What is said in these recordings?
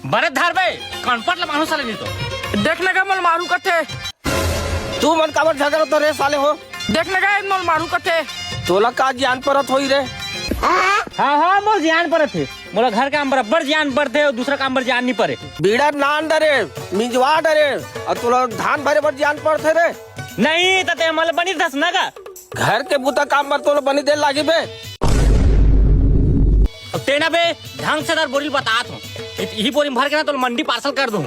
बरे धार बे कणपटला माणूस आले नाही तो देखने का मल मारू कथे तू मन काबर झगड़ तो रे साले हो। देखने का मल मारू कथे तोला का ज्ञान परत होई रे। हाँ मोर ज्ञान पर थे मोला घर काम बराबर ज्ञान पर थे और दूसरा काम पर ज्ञान नहीं पड़े। बीड़ा नान डरे मिंजवा डरे और तोला धान भरे पर ज्ञान पड़ते रे। नहीं तते मल बनी दस ना का घर के बुता काम पर तोला बनी दे लागी बे। अब तेना बे ढंग से दर बोरी बतात हूँ यही बोरी भर के ना तो मंडी पार्सल कर दूँ।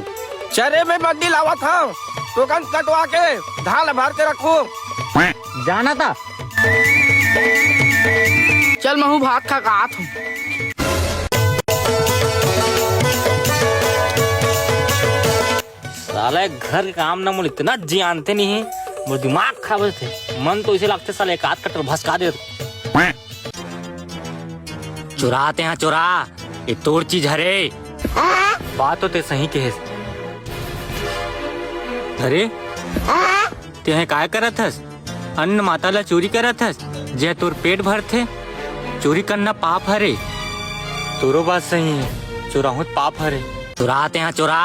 चरे में मंडी लावा था टोकन कटवा के धान भर के रखू। जाना था चल महू भात खा कात हूँ। साले घर के काम ना मुझे इतना जानते नहीं है मुझे दिमाग खराब थे मन तो इसे लगते साले एक आध कटर भसका दे। चुराते हैं चुरा ये तोड़ चीज हरे बात होते सही के अरे ते काय करत हस अन्न माता ला चोरी करत हस जे तोर पेट भर थे चोरी करना पाप हरे। तोरो बात सही है चुराहू पाप हरे चुराते हैं चुरा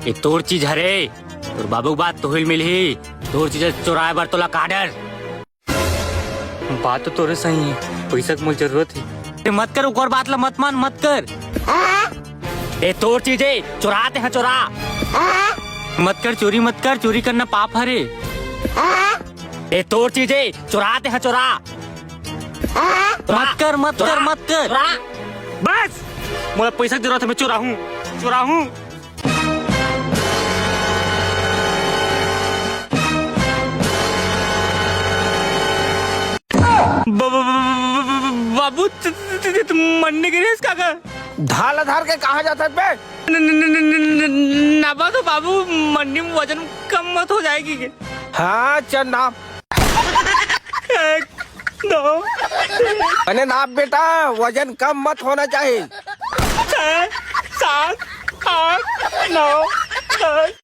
ये तोड़ चीज हरे तोर बाबू बात तो हिल मिली तोड़ चीज चुराए बार तोला काडर बात तो तोरे सही है पैसा की मुझे जरूरत है मत कर और बात ला मत मान मत कर ये तोड़ चीजें चुराते हैं चुरा मत कर चोरी करना पाप हरे। ये तोड़ चीजें चुराते हैं चुरा मत कर बस मुझे पैसा की जरूरत है मैं चुराहूं बाबू मरने के लिए इसका धाल धार के कहा जाता है बे। नापा तो बाबू मंडी में वजन कम मत हो जाएगी के। हाँ चल नाप 1 2 अरे नाप बेटा वजन कम मत होना चाहिए। 6 7 8 9 10